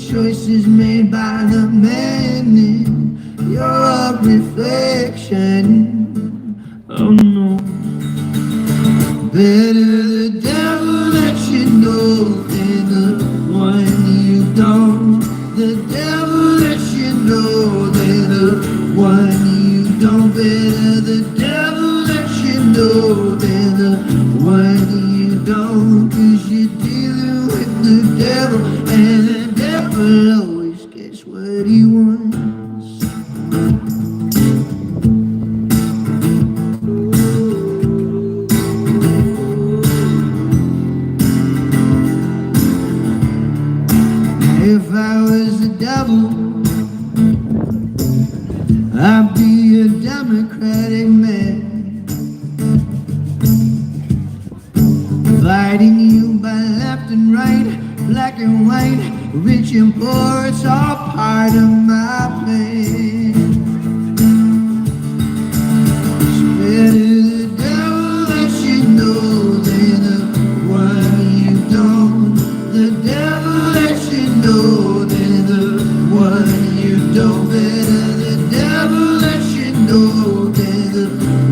choices made by the man in your reflection. Oh no. Better the devil that you know than the one you don't. The devil that you know than the one you don't. Better the devil that you know than the one you don't. 'Cause you're dealing with the devil, and the devil always gets what he wants. If I was the devil, I'd be a Democratic man, fighting you by left and right, black and white, rich and poor, it's all part of my plan. It's better the devil that you know than the one you don't. The devil that you know than the one you don't. Better the devil that you know than the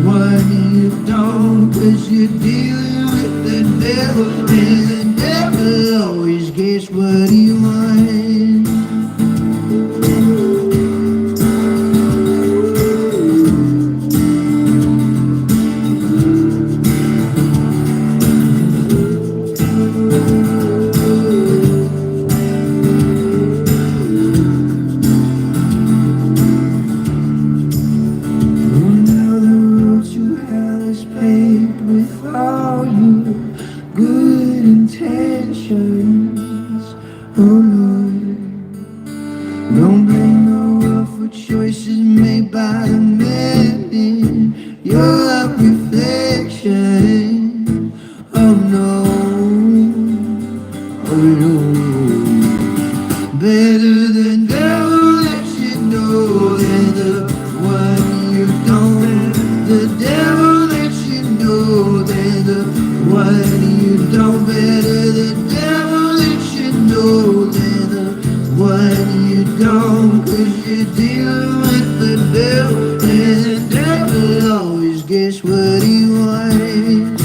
one you don't. 'Cause you're dealing with the devil, and the devil always gets what he wants. All your good intentions, oh Lord. Don't blame no one for choices made by the man in your reflection. Oh no, oh no. Better the devil that you know than the one you don't. The devil that you know than the one you don't. Better the devil that you know than the one you don't. 'Cause you're dealing with the devil, and the devil always gets what he wants.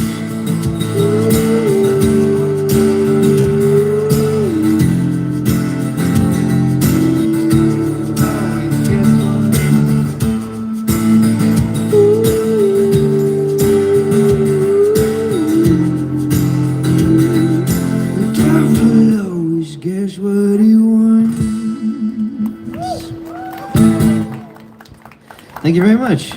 Guess what he wants. Thank you very much.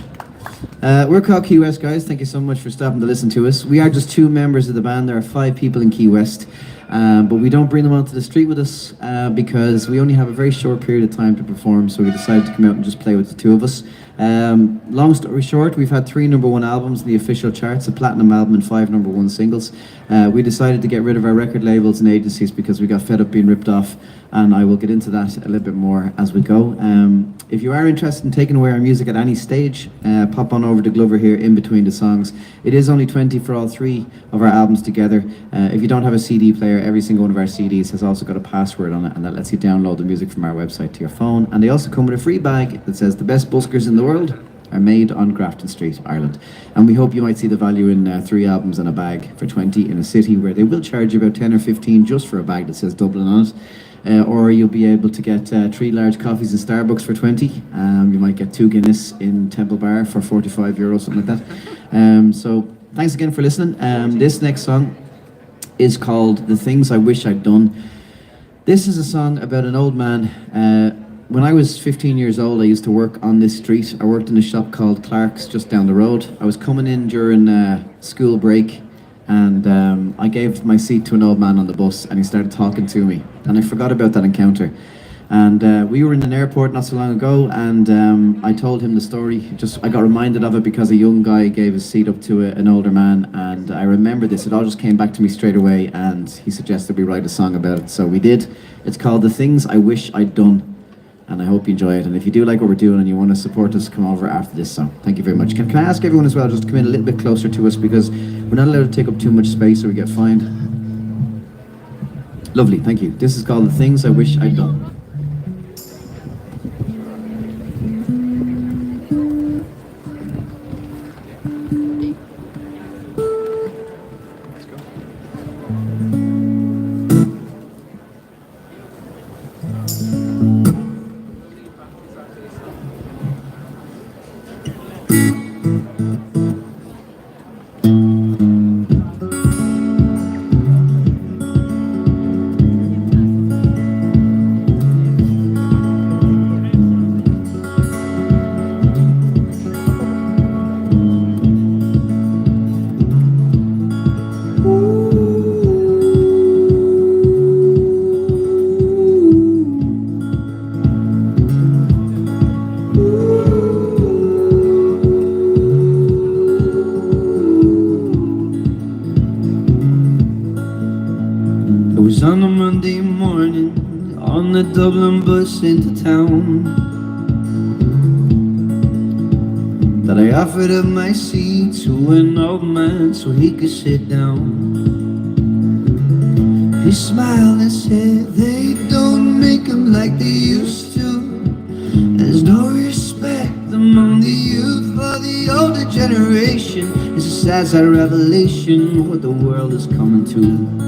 We're called Keywest, guys. Thank you so much for stopping to listen to us. We are just 2 members of the band. There are 5 people in Keywest, but we don't bring them onto the street with us because we only have a very short period of time to perform, so we decided to come out and just play with the 2 of us. Long story short, we've had 3 #1 albums in the official charts, a platinum album and 5 #1 singles. We decided to get rid of our record labels and agencies because we got fed up being ripped off, and I will get into that a little bit more as we go. If you are interested in taking away our music at any stage, pop on over to Glover here in between the songs. It is only 20 for all 3 of our albums together. If you don't have a CD player, every single one of our CDs has also got a password on it, and that lets you download the music from our website to your phone. And they also come with a free bag that says the best buskers in the world are made on Grafton Street, Ireland. And we hope you might see the value in 3 albums and a bag for 20 in a city where they will charge you about 10 or 15 just for a bag that says Dublin on it. Or you'll be able to get 3 large coffees in Starbucks for 20. You might get 2 Guinness in Temple Bar for €45, something like that. So thanks again for listening. This next song is called The Things I Wish I'd Done. This is a song about an old man. When I was 15 years old, I used to work on this street. I worked in a shop called Clark's just down the road. I was coming in during school break, and I gave my seat to an old man on the bus, and he started talking to me, and I forgot about that encounter. And we were in an airport not so long ago, and I told him the story. I got reminded of it because a young guy gave his seat up to an older man, and I remember this. It all just came back to me straight away, and he suggested we write a song about it, so we did. It's called The Things I Wish I'd Done, and I hope you enjoy it. And if you do like what we're doing and you want to support us, come over after this song. Thank you very much. Can I ask everyone as well just to come in a little bit closer to us, because we're not allowed to take up too much space or we get fined. Lovely, thank you. This is called The Things I Wish I'd Done. It was on a Monday morning, on the Dublin bus into town, that I offered up my seat to an old man so he could sit down. He smiled and said, they don't make them like they used to. There's no respect among the youth for the older generation. It's a sad, sad revelation what the world is coming to.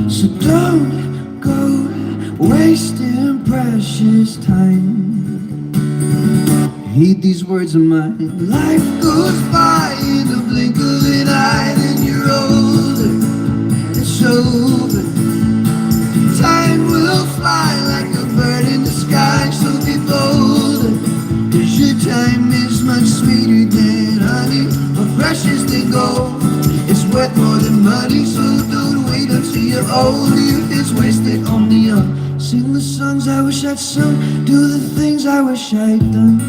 So don't go wasting precious time. Heed these words of mine. Life goes by in the blink of an eye, then you're older and it's over. Time will fly like a bird in the sky, so be bolder, 'cause your time is much sweeter than honey, more precious than gold. It's worth more than money, so don't wait until you're old. Youth is wasted on the young. Sing the songs I wish I'd sung, do the things I wish I'd done.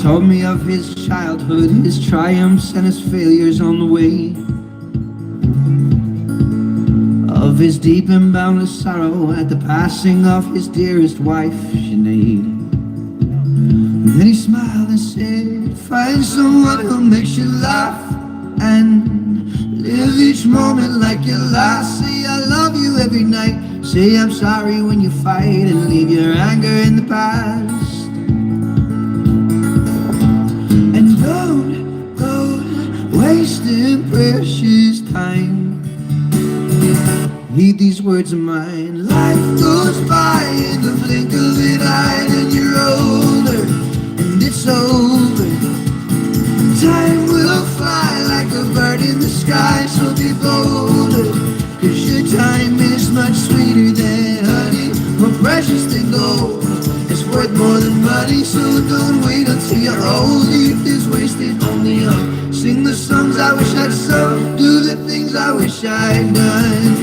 Told me of his childhood, his triumphs and his failures on the way, of his deep and boundless sorrow at the passing of his dearest wife, Sinead. And then he smiled and said, find someone who makes you laugh and live each moment like your last. Say I love you every night, say I'm sorry when you fight, and leave your anger in the past. Don't go wasting precious time. Heed these words of mine. Life goes by in the blink of an eye, and you're older and it's over. Time will fly like a bird in the sky, so be bolder, 'cause your time is much sweeter than honey, more precious than gold. It's worth more than money, so don't wait until you're old. Youth is wasted on the young. Sing the songs I wish I'd sung, do the things I wish I'd done.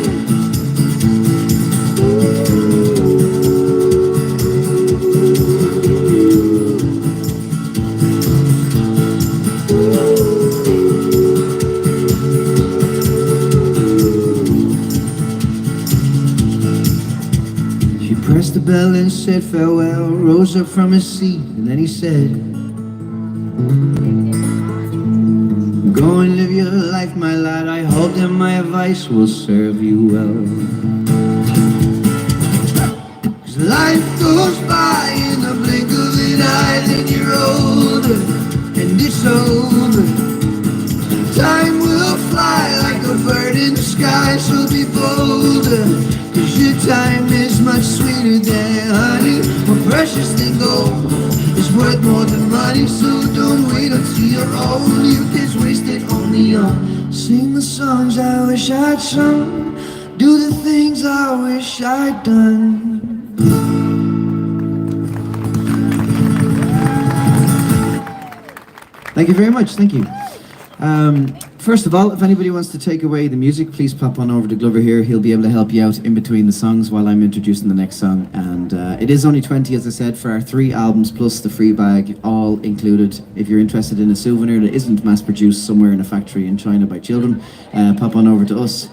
She pressed the bell and said farewell, rose up from his seat, and then he said, go and live your life, my lad. I hope that my advice will serve you well. 'Cause life goes by in the blink of an eye, then you're older and it's over. Time will fly like a bird in the sky, so be bolder, 'cause your time is much sweeter than honey, more precious than gold. It's worth more than money, so don't wait until you're old. Youth is wasted on the young. Sing the songs I wish I'd sung, do the things I wish I'd done. Thank you very much, thank you. First of all, if anybody wants to take away the music, please pop on over to Glover here. He'll be able to help you out in between the songs while I'm introducing the next song. And it is only 20, as I said, for our 3 albums plus the free bag, all included. If you're interested in a souvenir that isn't mass-produced somewhere in a factory in China by children, pop on over to us.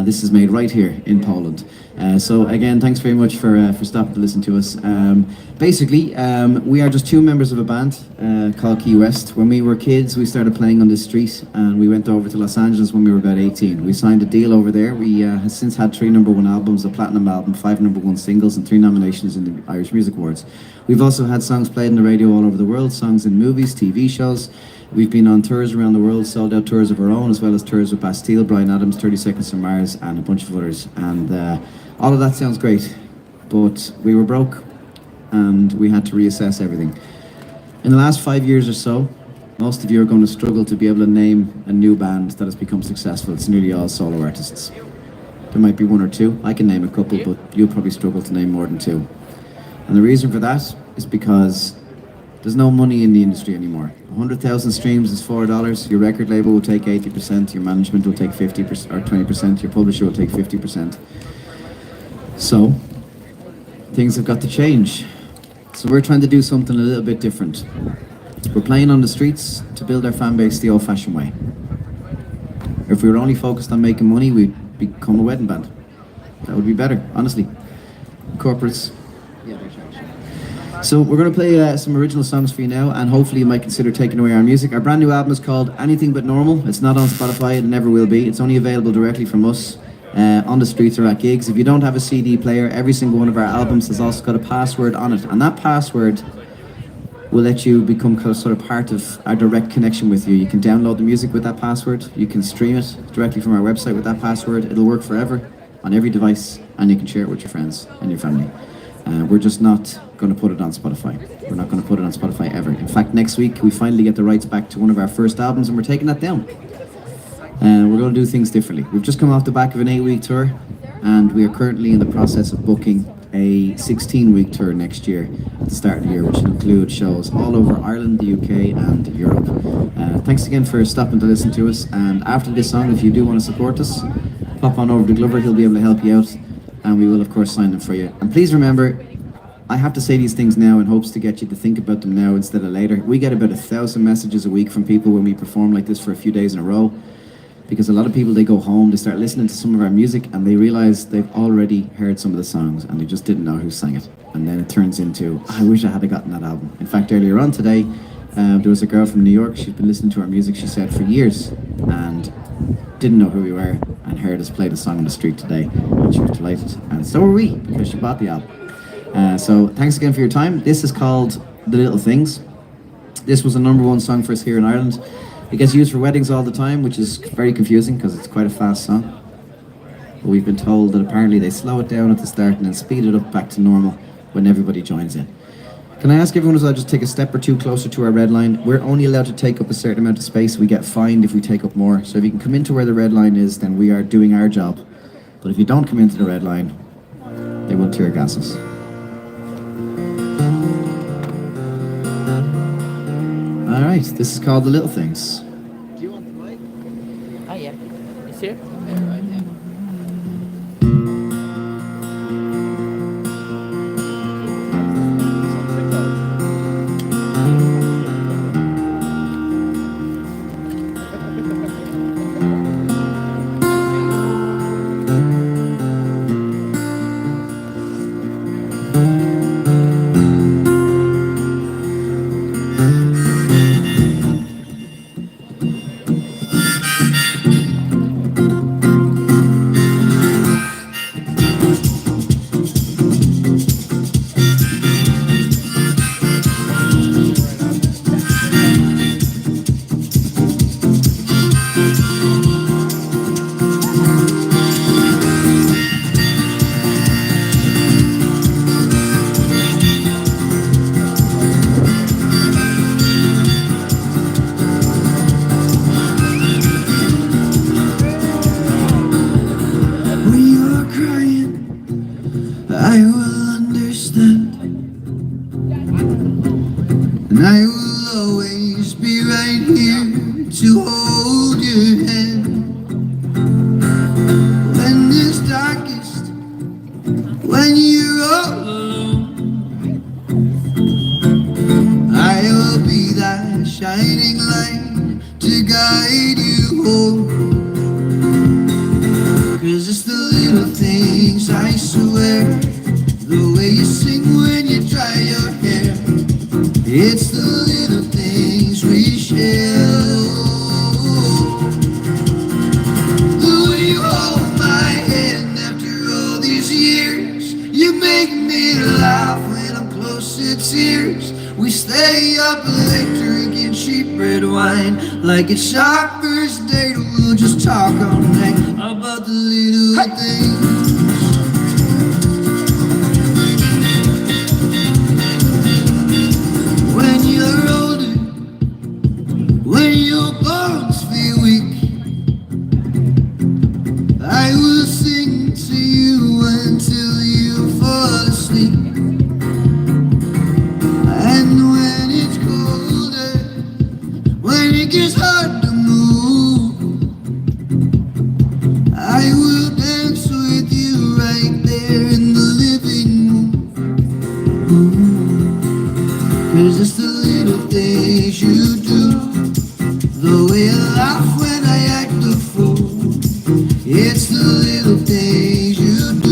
This is made right here in Poland. So again, thanks very much for stopping to listen to us. Basically, we are just 2 members of a band called Keywest. When we were kids, we started playing on the street, and we went over to Los Angeles when we were about 18. We signed a deal over there. We have since had 3 #1 albums, a platinum album, 5 #1 singles, and 3 nominations in the Irish Music Awards. We've also had songs played on the radio all over the world, songs in movies, TV shows. We've been on tours around the world, sold out tours of our own, as well as tours with Bastille, Bryan Adams, 30 Seconds to Mars, and a bunch of others. And all of that sounds great, but we were broke, and we had to reassess everything. In the last 5 years or so, most of you are going to struggle to be able to name a new band that has become successful. It's nearly all solo artists. There might be 1 or 2. I can name a couple, but you'll probably struggle to name more than 2. And the reason for that is because there's no money in the industry anymore. 100,000 streams is $4. Your record label will take 80%, your management will take 50% or 20%, your publisher will take 50%. So, things have got to change. So we're trying to do something a little bit different. We're playing on the streets to build our fan base the old-fashioned way. If we were only focused on making money, we'd become a wedding band. That would be better, honestly. Corporates. So we're going to play some original songs for you now, and hopefully you might consider taking away our music. Our brand new album is called Anything But Normal. It's not on Spotify, it never will be. It's only available directly from us on the streets or at gigs. If you don't have a CD player, every single one of our albums has also got a password on it, and that password will let you become sort of part of our direct connection with you. You can download the music with that password, you can stream it directly from our website with that password. It'll work forever on every device, and you can share it with your friends and your family. We're just not going to put it on Spotify. We're not going to put it on Spotify ever. In fact, next week we finally get the rights back to one of our first albums, and we're taking that down. We're going to do things differently. We've just come off the back of an 8-week tour, and we are currently in the process of booking a 16-week tour next year at the start of the year, which will include shows all over Ireland, the UK, and Europe. Thanks again for stopping to listen to us. And after this song, if you do want to support us, pop on over to Glover. He'll be able to help you out, and we will of course sign them for you. And please remember, I have to say these things now in hopes to get you to think about them now instead of later. We get about 1,000 messages a week from people when we perform like this for a few days in a row, because a lot of people, they go home, they start listening to some of our music, and they realize they've already heard some of the songs and they just didn't know who sang it. And then it turns into, I wish I had gotten that album. In fact, earlier on today, there was a girl from New York. She'd been listening to our music, she said, for years, and didn't know who we were, and heard us play the song on the street today, and she was delighted. And so were we, because she bought the album. So thanks again for your time. This is called The Little Things. This was a #1 song for us here in Ireland. It gets used for weddings all the time, which is very confusing because it's quite a fast song. But we've been told that apparently they slow it down at the start and then speed it up back to normal when everybody joins in. Can I ask everyone as well just take a step or two closer to our red line? We're only allowed to take up a certain amount of space. We get fined if we take up more. So if you can come into where the red line is, then we are doing our job. But if you don't come into the red line, they will tear gas us. All right, this is called The Little Things. Do you want the mic? Oh, yeah. It's here? up late drinking cheap red wine. Like it's our first date, we'll just talk all night about the little things. When you're older, when your bones feel weak, I will sing to you until you fall asleep. And when it's colder, when it gets hard to move, I will dance with you right there in the living room. 'Cause it's the little things you do, the way you laugh when I act the fool. It's the little things you do.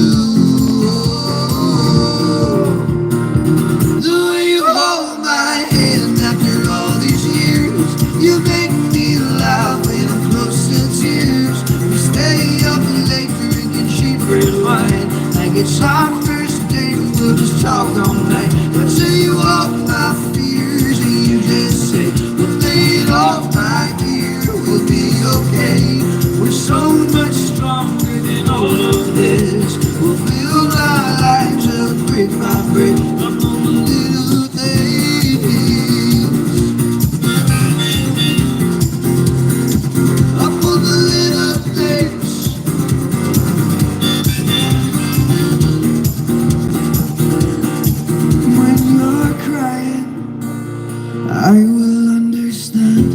The way you hold my hand after all these years, you make me laugh when I'm close to tears. We stay up late drinking cheap red wine. Like it's our first date, we'll just talk all night until you off my fears and you just say, we'll lay it off right here, we'll be okay. We're so much stronger than all of this. We'll build our lives up brick by brick on the little things. Up on the little things. When you're crying, I will understand.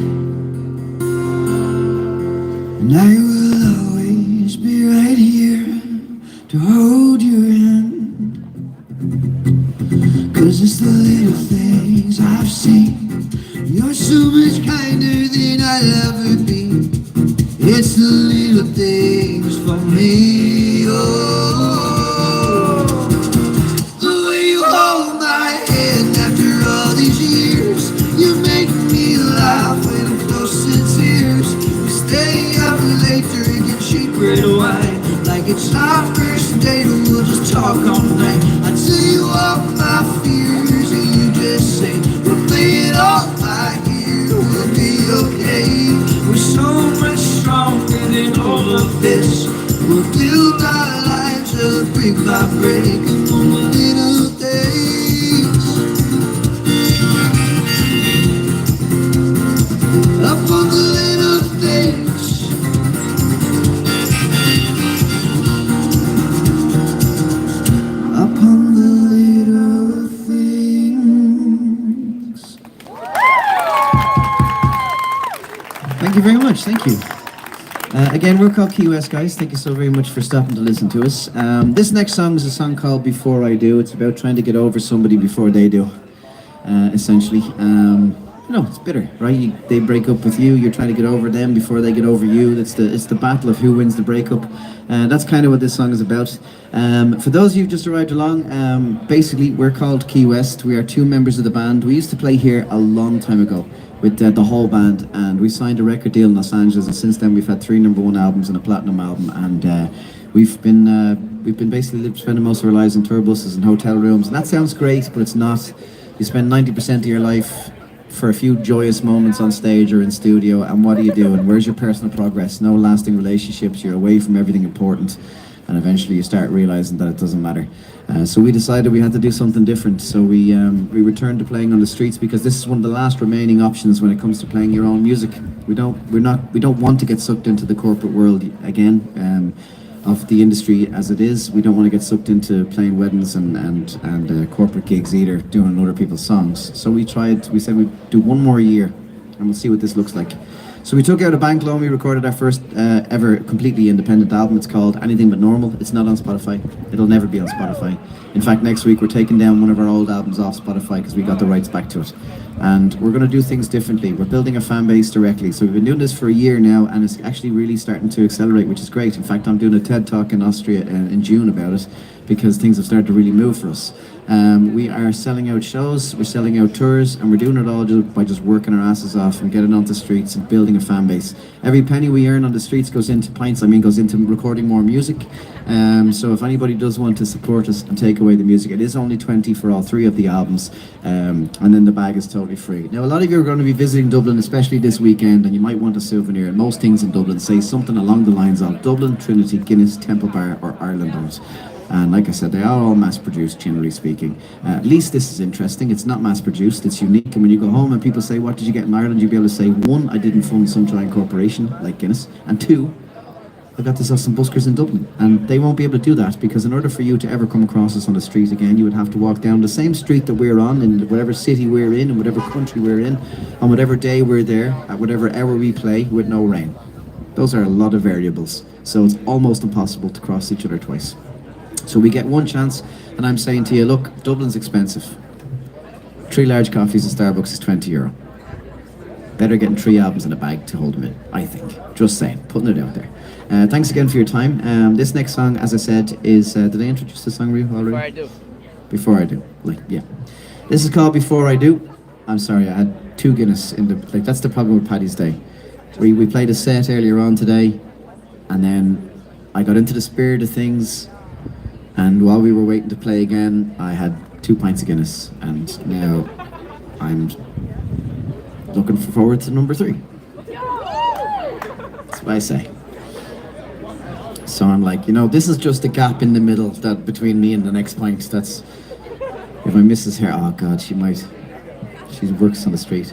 And I will always be right here to hold your hand. 'Cause it's the little things I've seen. You're so much kinder than I'll ever be. It's the little things for me. Oh, the way you hold my hand after all these years, you make me laugh when I'm close to tears. We stay up late drinking cheap red wine. Like it's our first date, we'll just talk all night until you off my fears and you just say, we'll play it off right here, we'll be okay. We're so much stronger than all of this. We'll build our lives up brick by brick on the little things. Up on the little things. Upon the little things. Thank you very much. Thank you. Again, we're called Keywest, guys. Thank you so very much for stopping to listen to us. This next song is a song called Before I Do. It's about trying to get over somebody before they do, essentially. It's bitter, right? They break up with you. You're trying to get over them before they get over you. It's the battle of who wins the breakup. That's kind of what this song is about. For those of you who just arrived along, basically we're called Keywest. We are two members of the band. We used to play here a long time ago with the whole band, and we signed a record deal in Los Angeles, and since then we've had 3 #1 albums and a platinum album, and we've been basically spending most of our lives in tour buses and hotel rooms, and that sounds great, but it's not. You spend 90% of your life for a few joyous moments on stage or in studio, and what do you do? And where's your personal progress? No lasting relationships. You're away from everything important, and eventually you start realizing that it doesn't matter. So we decided we had to do something different. So we returned to playing on the streets, because this is one of the last remaining options when it comes to playing your own music. We don't want to get sucked into the corporate world again. Of the industry as it is. We don't want to get sucked into playing weddings and corporate gigs either, doing other people's songs. So we said we'd do one more year and we'll see what this looks like. So we took out a bank loan, we recorded our first ever completely independent album. It's called Anything But Normal. It's not on Spotify. It'll never be on Spotify. In fact, next week we're taking down one of our old albums off Spotify because we got the rights back to it. And we're going to do things differently. We're building a fan base directly. So we've been doing this for a year now, and it's actually really starting to accelerate, which is great. In fact, I'm doing a TED Talk in Austria in June about it, because things have started to really move for us. We are selling out shows, we're selling out tours, and we're doing it all by just working our asses off and getting onto the streets and building a fan base. Every penny we earn on the streets goes into goes into recording more music. So if anybody does want to support us and take away the music, it is only 20 for all 3 of the albums, and then the bag is totally free. Now, a lot of you are going to be visiting Dublin, especially this weekend, and you might want a souvenir. And most things in Dublin say something along the lines of Dublin, Trinity, Guinness, Temple Bar, or Ireland House. And like I said, they are all mass-produced, generally speaking. At least this is interesting. It's not mass-produced, it's unique. And when you go home and people say, what did you get in Ireland? You'll be able to say, 1, I didn't fund Sunshine Corporation, like Guinness. And 2, I got to sell some buskers in Dublin. And they won't be able to do that, because in order for you to ever come across us on the street again, you would have to walk down the same street that we're on, in whatever city we're in whatever country we're in, on whatever day we're there, at whatever hour we play, with no rain. Those are a lot of variables. So it's almost impossible to cross each other twice. So we get one chance, and I'm saying to you, look, Dublin's expensive. 3 large coffees at Starbucks is €20. Better getting 3 albums in a bag to hold them in, I think. Just saying, putting it out there. Thanks again for your time. This next song, as I said, is... did I introduce the song already? Before I do. Before I do, yeah. This is called Before I Do. I'm sorry, I had 2 Guinness in the... that's the problem with Paddy's Day. We played a set earlier on today, and then I got into the spirit of things. And while we were waiting to play again, I had 2 pints of Guinness, and now I'm looking forward to number 3. That's what I say. So I'm like, this is just a gap in the middle that between me and the next pint. That's if my missus here. Oh God, she works on the street.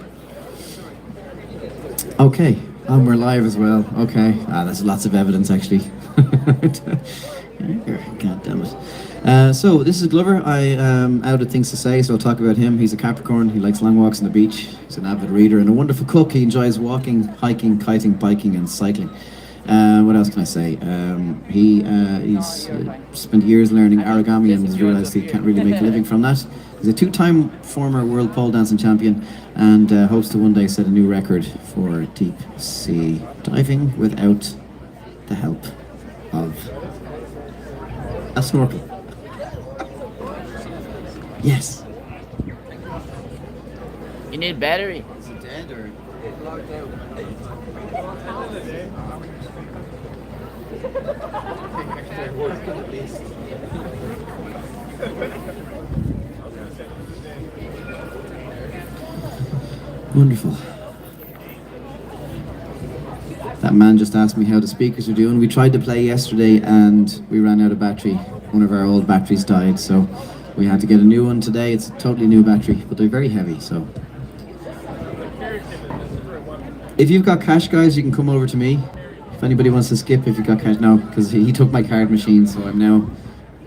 Okay, and we're live as well. Okay, there's lots of evidence actually. God damn it. So this is Glover. I out of things to say, so I'll talk about him. He's a Capricorn. He likes long walks on the beach. He's an avid reader and a wonderful cook. He enjoys walking, hiking, kiting, biking, and cycling. What else can I say? He's spent years learning origami and has realised he can't really make a living from that. He's a 2-time former world pole dancing champion and hopes to one day set a new record for deep sea diving without the help of a snorkel. Yes. You need battery. Is it dead or locked out? Wonderful. That man just asked me how the speakers are doing. We tried to play yesterday and we ran out of battery. One of our old batteries died, so we had to get a new one today. It's a totally new battery, but they're very heavy, so. If you've got cash, guys, you can come over to me. If anybody wants to skip, if you've got cash. No, because he took my card machine, so I'm now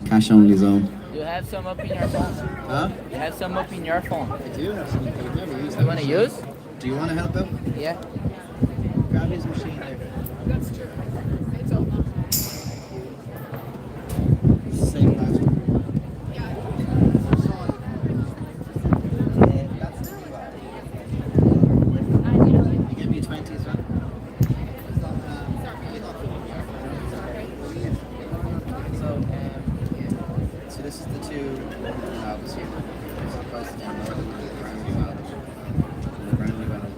cash only zone. You have some up in your phone? Huh? You have some up in your phone? I do have some, but I've never used You want to use? Do you want to help out? Yeah. Grab his machine there. That's true. It's all Same password. You give me 20 as well. So this is the 2 albums here. This is the first download and the brand new album. And the brand new album.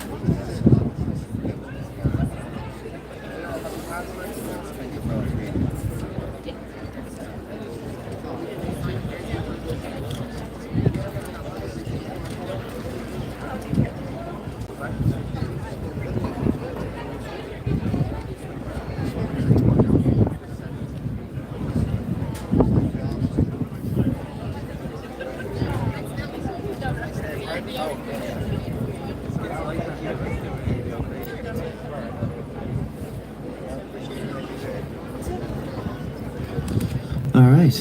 All right.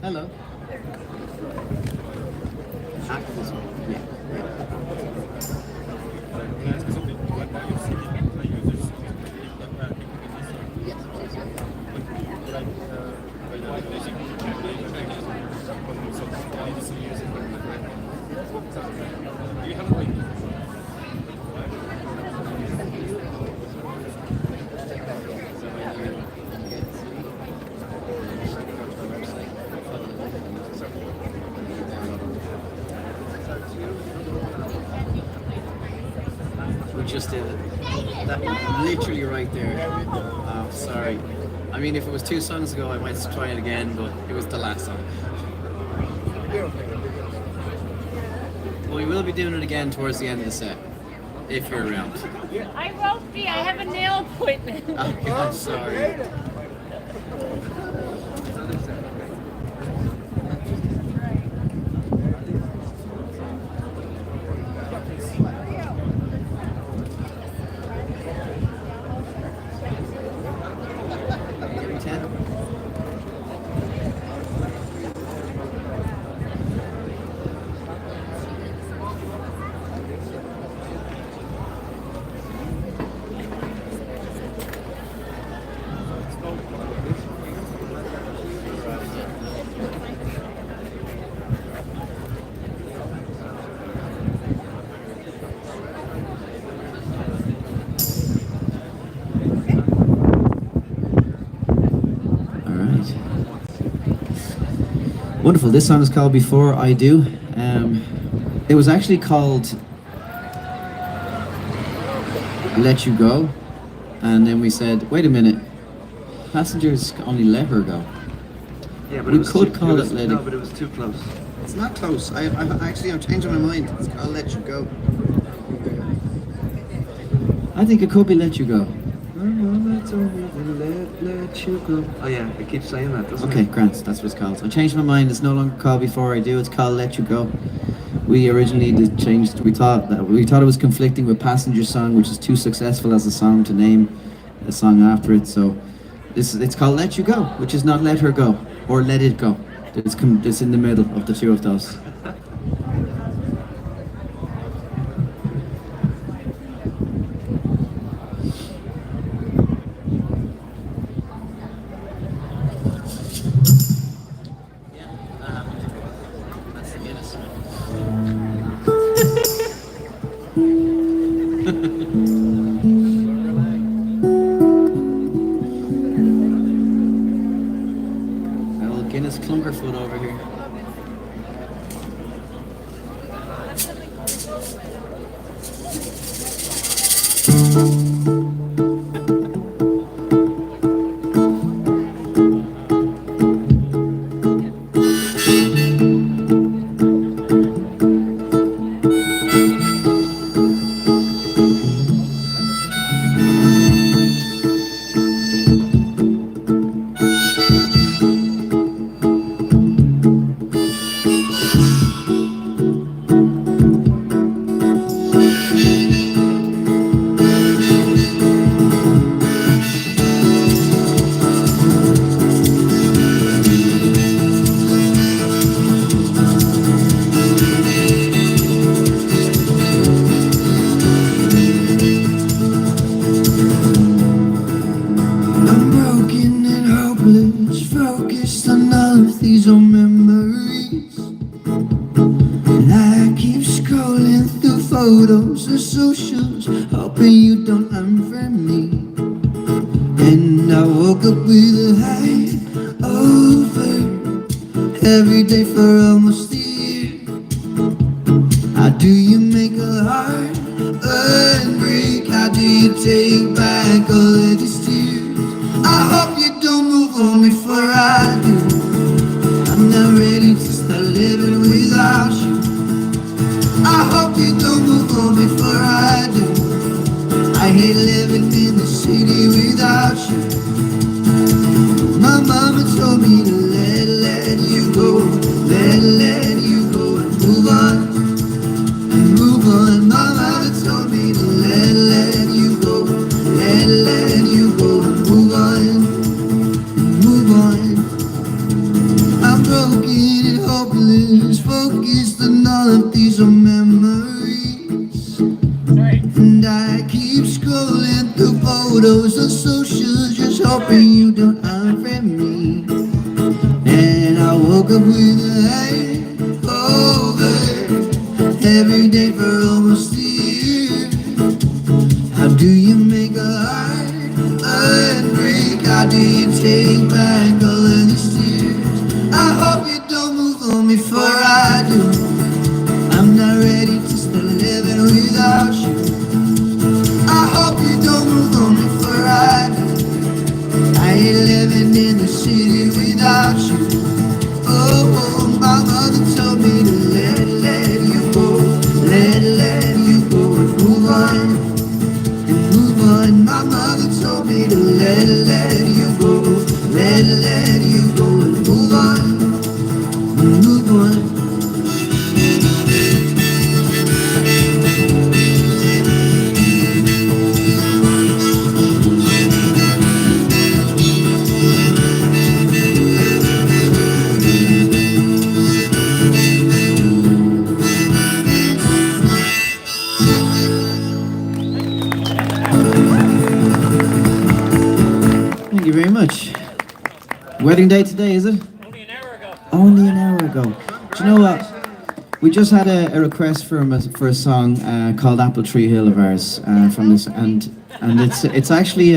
Hello. Yeah. missed it. That literally right there. Oh, sorry. I mean, if it was 2 songs ago, I might try it again, but it was the last song. Well, we will be doing it again towards the end of the set, if you're around. I won't be. I have a nail appointment. Okay, I'm sorry. Wonderful. This song is called Before I Do. It was actually called Let You Go. And then we said, wait a minute, Passengers only let her go. Yeah, but We could call it Let No, It but it was too close. It's not close. I'm changing my mind. It's called Let You Go. I think it could be Let You Go. Let you go. Oh yeah, it keeps saying that, doesn't Okay, it? Grant, that's what it's called. I changed my mind. It's no longer called Before I Do. It's called Let You Go. We originally changed. We thought it was conflicting with Passenger Song, which is too successful as a song to name a song after it. So it's called Let You Go, which is not Let Her Go or Let It Go. It's in the middle of the two of those. That's the Guinness. That little Guinness Clunkerfoot over here. I'm broken and hopeless, focused on all of these old memories. And I keep scrolling through photos and socials, hoping you don't unfriend me. And I woke up with a hangover every day for almost a year. How do you make a heart break? How do you take back all of these tears? I hope you don't move on before I do. I'm not ready to start living without you. I hope you don't move on before I do. I hate living in the city without you. My mama told me to let you go, let you go and move on, and move on. My mama told me to let you go, let you go and move on, and move on. I'm broken and hopeless, focused on all of these old memories. And I keep scrolling through photos on socials, just hoping you don't unfriend me. And I woke up with a hangover every day for almost a year. How do you make a heart break? How do you take back all of these tears? I hope you don't move on before I do. I'm not ready to start living without you. hate living in the city without you. Oh, my mother told me to let you go, let you go and move on, and move on. My mother told me to let you go, let you go and move on, and move on. Thank you very much. Wedding day today, is it? Only an hour ago. Only an hour ago. Do you know what? We just had a request for a song called Apple Tree Hill of ours from this, and it's actually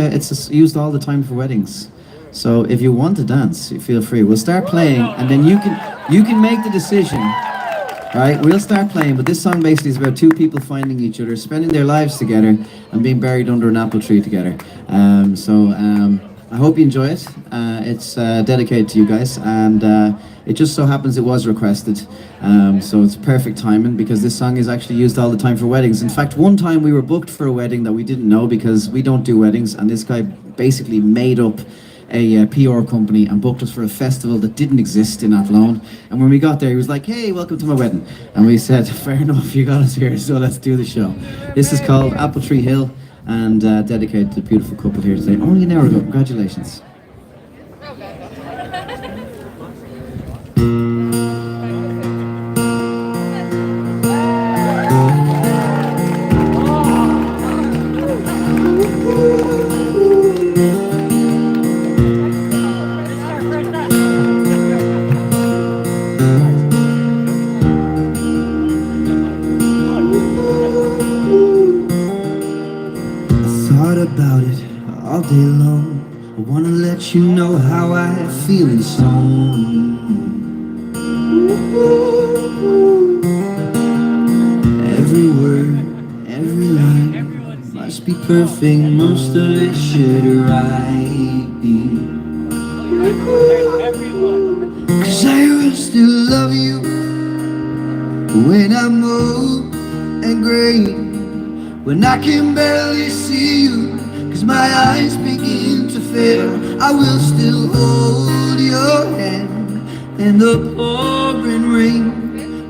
used all the time for weddings. So if you want to dance, you feel free. We'll start playing, and then you can make the decision. Right, we'll start playing, but this song basically is about two people finding each other, spending their lives together, and being buried under an apple tree together. I hope you enjoy it. It's dedicated to you guys, and it just so happens it was requested, so it's perfect timing because this song is actually used all the time for weddings. In fact, one time we were booked for a wedding that we didn't know because we don't do weddings, and this guy basically made up a PR company and booked us for a festival that didn't exist in Athlone. And when we got there, he was like, "Hey, welcome to my wedding." And we said, "Fair enough, you got us here, so let's do the show." This is called Apple Tree Hill, and dedicated to the beautiful couple here today. Only an hour ago. Congratulations. Thought about it all day long. I wanna let you know how I feel in song. Every word, every line must be perfect. Most of it should right be. 'Cause I will still love you when I'm old and gray, when I can barely see you, 'cause my eyes begin to fail. I will still hold your hand in the pouring rain.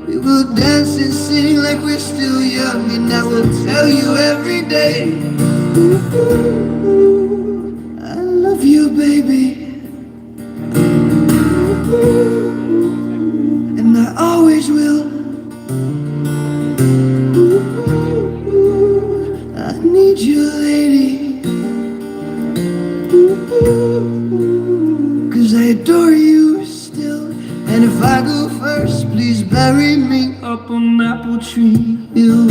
We will dance and sing like we're still young, and I will tell you every day, I love you, baby, and I always will. I need you, lady, 'cause I adore you still. And if I go first, please bury me up on Apple Tree Hill.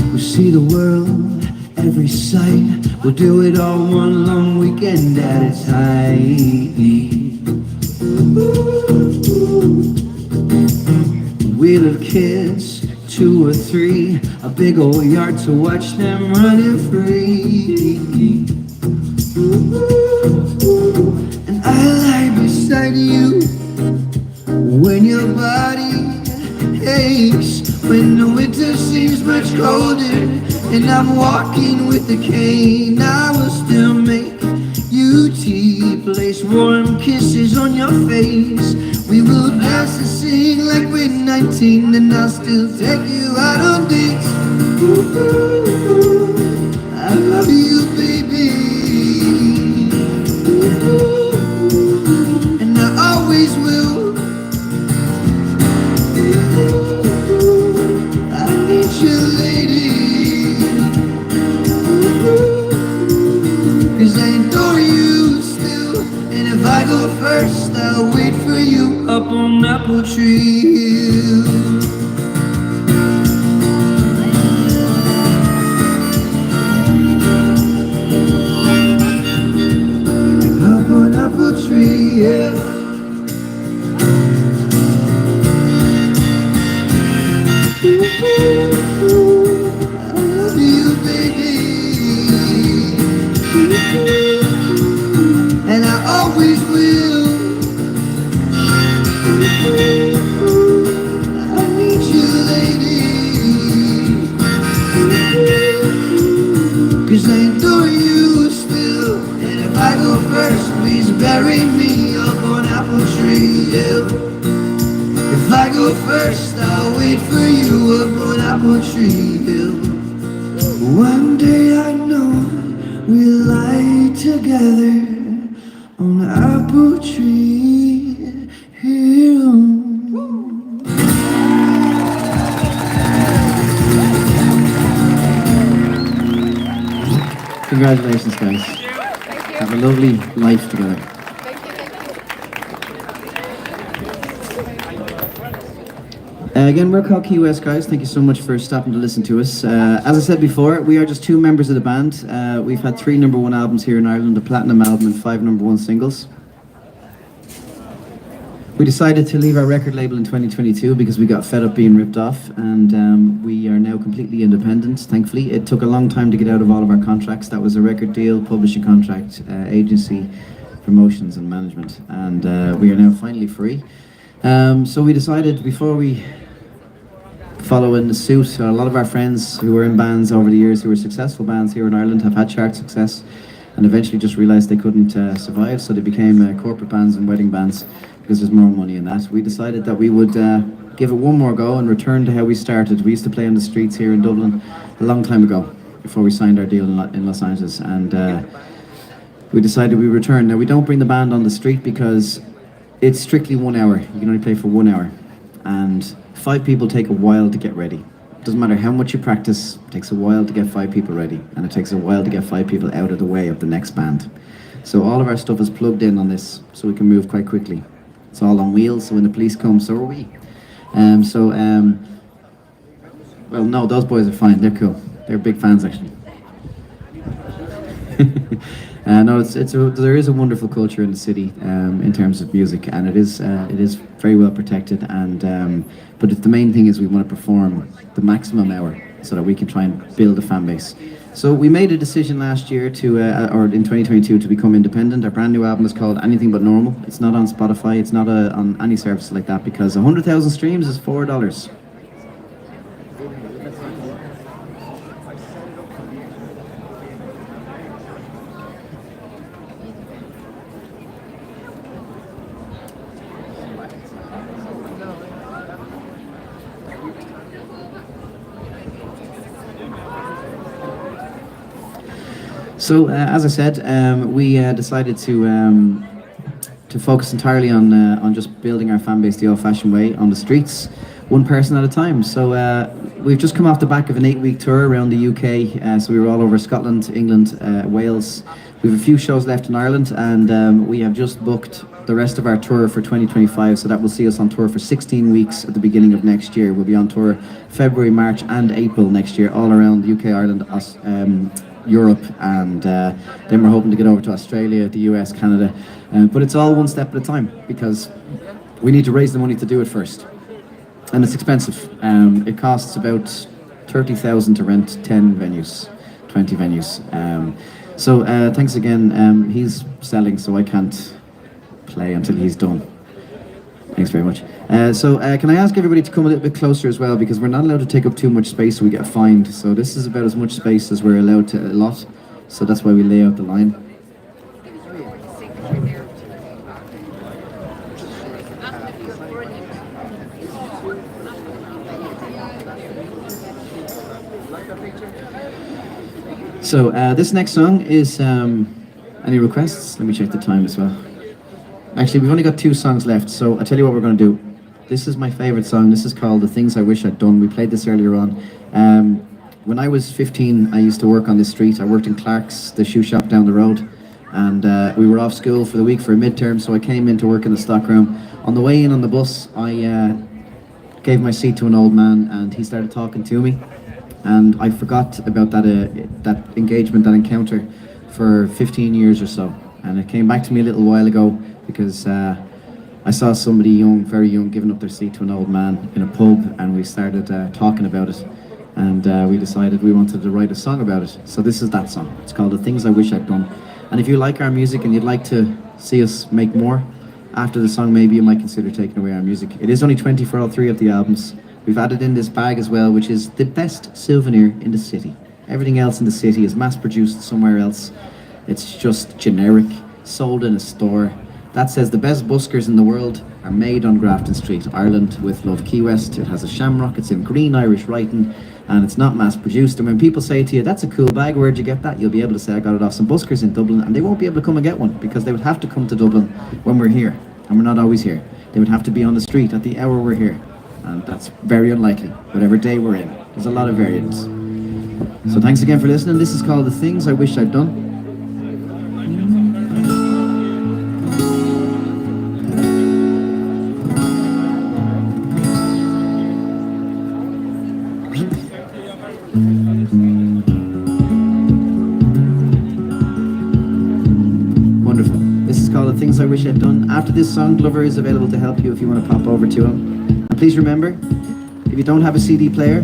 We'll see the world, every sight. We'll do it all one long weekend at a time. We'll have kids, 2 or 3, a big old yard to watch them running free. And I lie beside you when your body aches, when the winter seems much colder, and I'm walking with a cane. I will still make you tea, place warm kisses on your face. We will dance and sing like we're 19, and I'll still take you out on dates. I love you, baby, and I always will. I need you, lady, 'cause I adore you still. And if I go first, I'll wait for you up on Apple Tree Hill. I love you, baby, and I always will. I need you, lady, 'cause I adore you still. And if I go first, please bury me up on Apple Tree Hill. If I go first, I'll wait for you up on Apple Tree Hill. One day I know we'll lie together on Apple Tree Hill. Congratulations, guys. Have a lovely life together. Again, we're called Keywest, guys. Thank you so much for stopping to listen to us. As I said before, we are just two members of the band. We've had 3 #1 albums here in Ireland, a platinum album and 5 #1 singles. We decided to leave our record label in 2022 because we got fed up being ripped off, and we are now completely independent, thankfully. It took a long time to get out of all of our contracts. That was a record deal, publishing contract, agency, promotions and management, and we are now finally free. So we decided, before we follow in the suit, a lot of our friends who were in bands over the years, who were successful bands here in Ireland, have had chart success and eventually just realised they couldn't survive, so they became corporate bands and wedding bands because there's more money in that. We decided that we would give it one more go and return to how we started. We used to play on the streets here in Dublin a long time ago, before we signed our deal in Los Angeles, and we decided we would return. Now, we don't bring the band on the street because it's strictly 1 hour. You can only play for 1 hour, and 5 people take a while to get ready. Doesn't matter how much you practice, it takes a while to get 5 people ready, and it takes a while to get 5 people out of the way of the next band. So all of our stuff is plugged in on this, so we can move quite quickly. It's all on wheels, so when the police come, so are we. Well, no, those boys are fine. They're cool. They're big fans, actually. No, there is a wonderful culture in the city in terms of music, and it is very well protected. And but the main thing is we want to perform the maximum hour so that we can try and build a fan base. So we made a decision last year or in 2022, to become independent. Our brand new album is called Anything But Normal. It's not on Spotify. It's not on any service like that, because 100,000 streams is $4. So, as I said, we decided to focus entirely on just building our fan base the old-fashioned way, on the streets, one person at a time. So we've just come off the back of an 8-week tour around the UK. So we were all over Scotland, England, Wales. We have a few shows left in Ireland, and we have just booked the rest of our tour for 2025. So that will see us on tour for 16 weeks at the beginning of next year. We'll be on tour February, March, and April next year, all around the UK, Ireland, Europe, and then we're hoping to get over to Australia, the US, Canada, but it's all one step at a time, because we need to raise the money to do it first, and it's expensive. It costs about 30,000 to rent 10 venues, 20 venues. So thanks again. He's selling, so I can't play until he's done. Thanks very much. Can I ask everybody to come a little bit closer as well, because we're not allowed to take up too much space, so we get fined. So this is about as much space as we're allowed to allot, so that's why we lay out the line. So this next song is, any requests? Let me check the time as well. Actually, we've only got 2 songs left, so I'll tell you what we're going to do. This is my favourite song. This is called The Things I Wish I'd Done. We played this earlier on. When I was 15, I used to work on this street. I worked in Clark's, the shoe shop down the road, and we were off school for the week for a midterm, so I came in to work in the stockroom. On the way in on the bus, I gave my seat to an old man, and he started talking to me, and I forgot about that engagement, that encounter, for 15 years or so, and it came back to me a little while ago, because I saw somebody young, very young, giving up their seat to an old man in a pub, and we started talking about it. and we decided we wanted to write a song about it. So this is that song. It's called The Things I Wish I'd Done. And if you like our music and you'd like to see us make more, after the song maybe you might consider taking away our music. It is only 20 for all three of the albums. We've added in this bag as well, which is the best souvenir in the city. Everything else in the city is mass-produced somewhere else. It's just generic, sold in a store. That says the best buskers in the world are made on Grafton Street, Ireland, with love. Keywest. It has a shamrock, it's in green Irish writing, and it's not mass-produced. And when people say to you, that's a cool bag, where'd you get that? You'll be able to say, I got it off some buskers in Dublin, and they won't be able to come and get one, because they would have to come to Dublin when we're here, and we're not always here. They would have to be on the street at the hour we're here, and that's very unlikely, whatever day we're in. There's a lot of variance. So thanks again for listening. This is called The Things I Wish I'd Done. Wonderful. This is called The Things I Wish I'd Done. After this song, Glover is available to help you if you want to pop over to him. And please remember, if you don't have a CD player,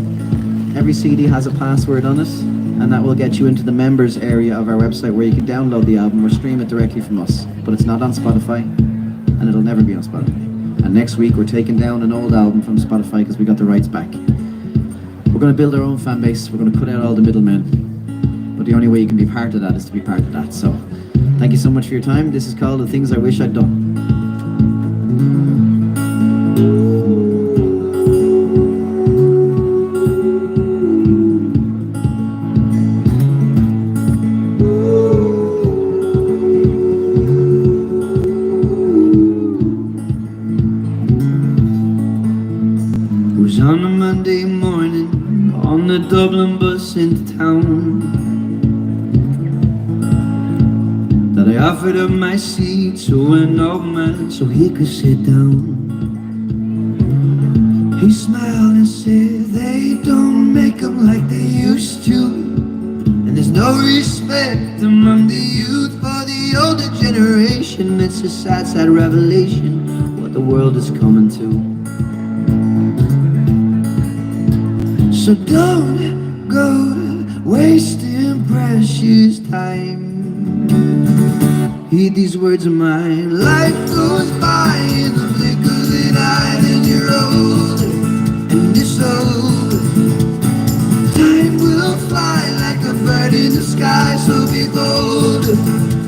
every CD has a password on it, and that will get you into the members area of our website where you can download the album or stream it directly from us. But it's not on Spotify, and it'll never be on Spotify. And next week we're taking down an old album from Spotify because we got the rights back. We're going to build our own fan base. We're going to cut out all the middlemen. But the only way you can be part of that is to be part of that. So thank you so much for your time. This is called The Things I Wish I'd Done. On a Monday morning, on the Dublin bus into town, that I offered up my seat to an old man so he could sit down. He smiled and said, they don't make them like they used to, and there's no respect among the youth for the older generation. It's a sad, sad revelation what the world is coming to. So don't go wasting precious time. Heed these words of mine. Life goes by in the blink of an eye, and you're older and it's over. Time will fly like a bird in the sky, so be bolder,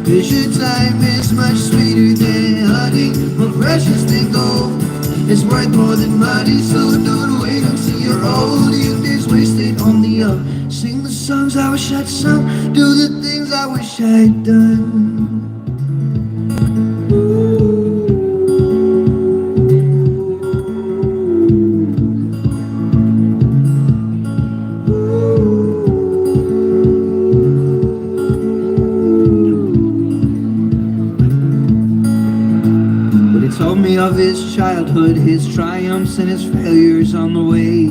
'cause your time is much sweeter than honey, more precious than gold. It's worth more than money, so don't wait until you're old. Youth is wasted on the young. Sing the songs I wish I'd sung, do the things I wish I'd done. Told me of his childhood, his triumphs and his failures on the way,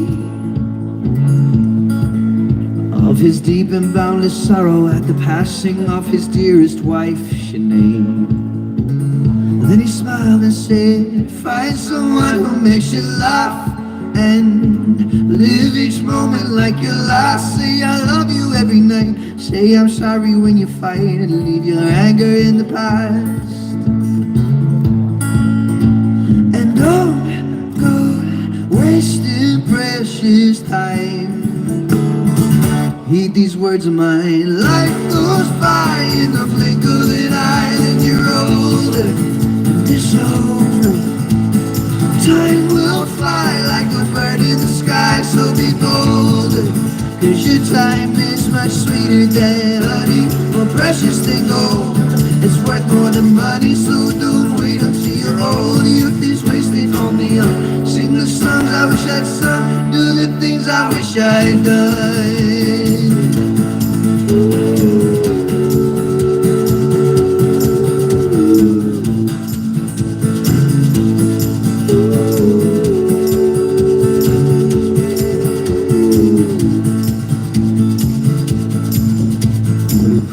of his deep and boundless sorrow at the passing of his dearest wife, Sinead. And then he smiled and said, find someone who makes you laugh and live each moment like your last. Say I love you every night, say I'm sorry when you fight, and leave your anger in the past. Don't go wasting precious time. Heed these words of mine. Life goes by in the blink of an eye, and you're older and it's over. Time will fly like a bird in the sky, so be bolder, 'cause your time is much sweeter than honey, more precious than gold. It's worth more than money, so don't wait until you're old. Youth is wasted on the young. Sing the songs I wish I'd sung, do the things I wish I'd done.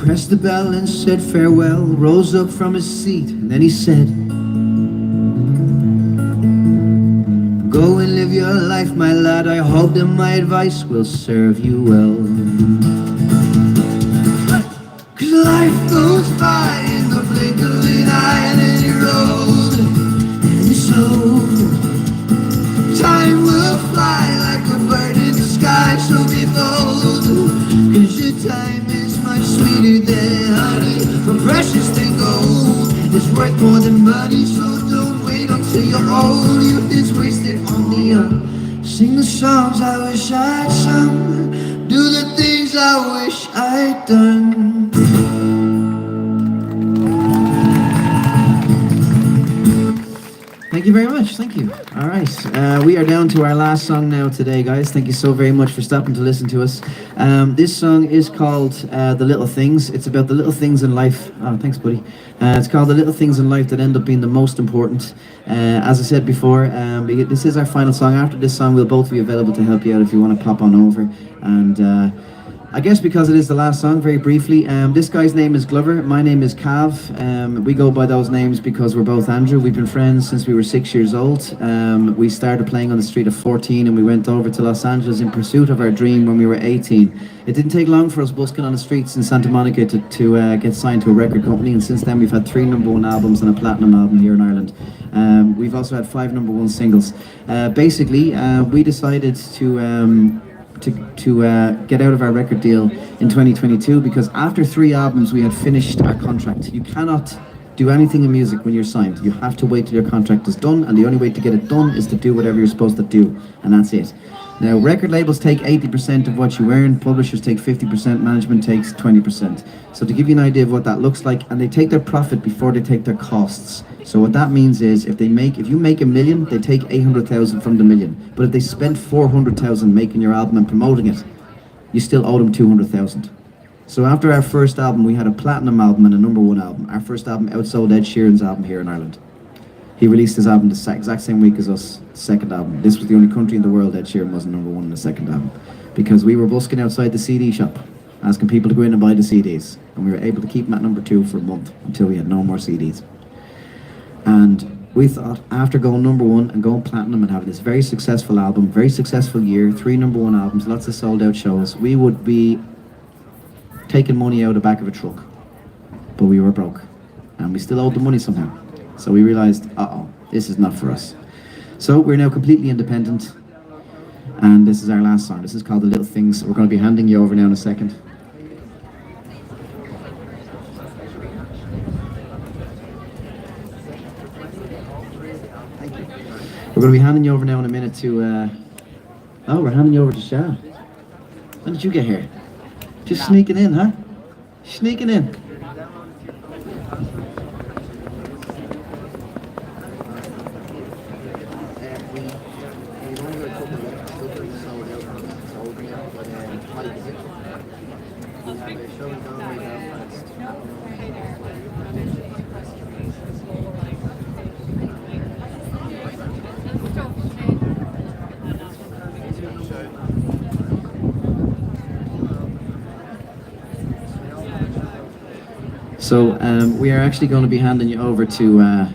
Pressed the bell and said farewell, rose up from his seat, and then he said, go and live your your life, my lad. I hope that my advice will serve you well. 'Cause life goes by in the blink of an eye, and any road, any soul. Time will fly like a bird in the sky, so be bold. 'Cause your time is much sweeter than honey, a precious thing gold. It's worth more than money, so don't wait until you're old. Youth is wasted on the young. Sing the songs I wish I'd sung, do the things I wish I'd done. Thank you very much. Thank you. All right. We are down to our last song now today, guys. Thank you so very much for stopping to listen to us. This song is called The Little Things. It's about the little things in life. Oh, thanks, buddy. It's called The Little Things in Life that end up being the most important. As I said before, this is our final song. After this song, we'll both be available to help you out if you want to pop on over. And I guess because it is the last song, very briefly, this guy's name is Glover, my name is Cav. We go by those names because we're both Andrew. We've been friends since we were 6 years old. We started playing on the street at 14 and we went over to Los Angeles in pursuit of our dream when we were 18. It didn't take long for us busking on the streets in Santa Monica to get signed to a record company, and since then we've had 3 number 1 albums and a platinum album here in Ireland. We've also had 5 number 1 singles. Basically, we decided to get out of our record deal in 2022 because after 3 albums we had finished our contract. You cannot do anything in music when you're signed. You have to wait till your contract is done, and the only way to get it done is to do whatever you're supposed to do, and that's it. Now, record labels take 80% of what you earn, publishers take 50%, management takes 20%. So to give you an idea of what that looks like, and they take their profit before they take their costs. So what that means is if you make $1 million, they take 800,000 from the million. But if they spent 400,000 making your album and promoting it, you still owe them 200,000. So after our first album, we had a platinum album and a number 1 album. Our first album outsold Ed Sheeran's album here in Ireland. He released his album the exact same week as us, the second album. This was the only country in the world Ed Sheeran wasn't number 1 in the second album. Because we were busking outside the CD shop, asking people to go in and buy the CDs. And we were able to keep him at number 2 for a month until we had no more CDs. And we thought, after going number 1 and going platinum and having this very successful album, very successful year, 3 number 1 albums, lots of sold out shows, we would be taking money out of the back of a truck. But we were broke. And we still owed the money somehow. So we realized, this is not for us. So we're now completely independent. And this is our last song. This is called The Little Things. We're going to be handing you over now in a second. We're going to be handing you over now in a minute to, we're handing you over to Shah. When did you get here? Just sneaking in, huh? Sneaking in. So we are actually going to be handing you over to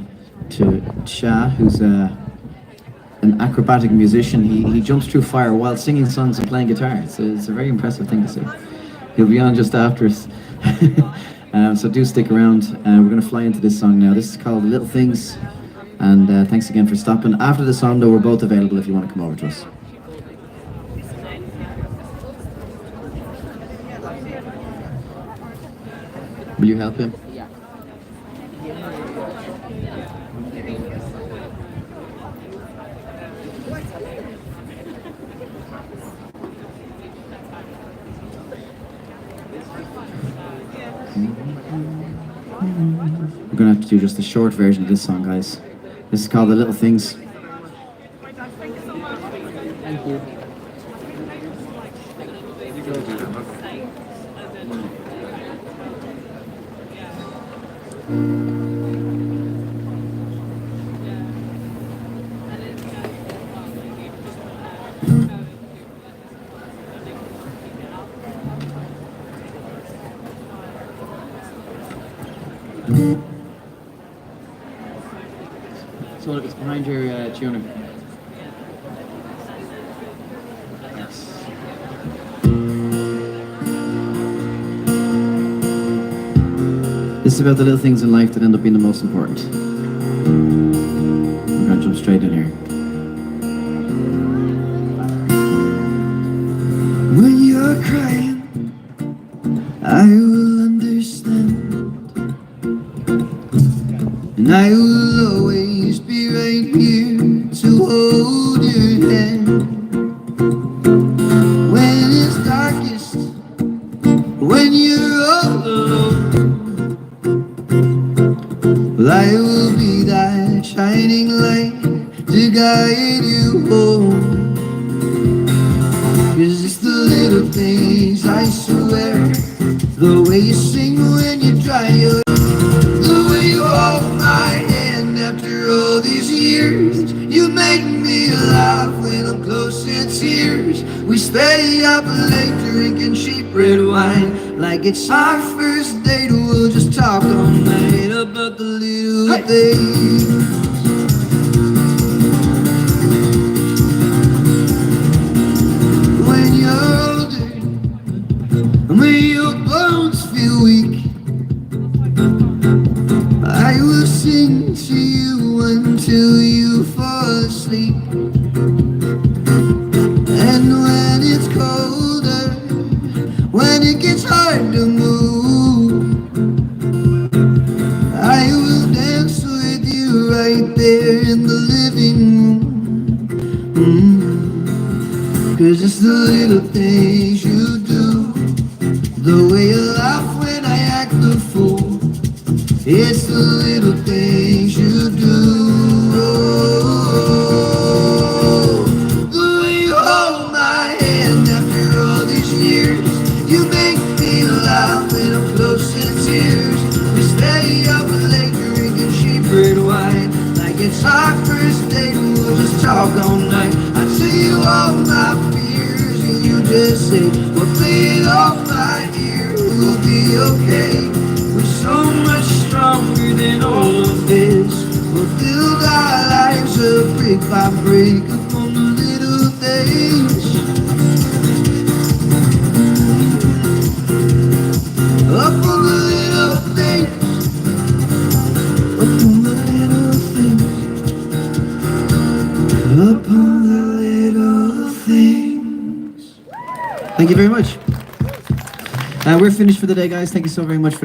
Shah, who's an acrobatic musician. He jumps through fire while singing songs and playing guitar. It's a very impressive thing to see. He'll be on just after us. So do stick around. We're going to fly into this song now. This is called Little Things. And thanks again for stopping. After the song, though, we're both available if you want to come over to us. Will you help him? Yeah. We're going to have to do just a short version of this song, guys. This is called The Little Things. Thank you. So look, it's behind your tuner. This is about the little things in life that end up being the most important. We're going to jump straight in here. When you're crying, I will understand, and I will always be right here to hold your hand. When it's darkest, when you're all alone, well, I will be that shining light to guide you home. 'Cause it's the little things, I swear. The way you sing when you dry your, the way you hold my hand after all these years. You make me laugh when I'm close in tears. We stay up late drinking cheap red wine, like it's our first date. We'll just talk all night about the little things. When you're older, when your bones feel weak, I will sing to you until you fall asleep. And when it's colder, when it gets hard to move, I will dance with you right there in the living room. 'Cause it's the little things you do, the way you laugh when I act the fool. It's the little things you do. Oh, the way you hold my hand after all these years. You make me laugh when I'm close in tears. We stay up late drinking cheap red wine, like it's our first date. We'll just talk all night. I tell you all my fears, and you just say, well, play it off right here. We'll be okay. We're so much stronger than all of this. We'll build our lives up brick by brick upon the little things. Up on the little things. Up on the little things. Up on the little things. Thank you very much. We're finished for the day, guys. Thank you so very much for listening.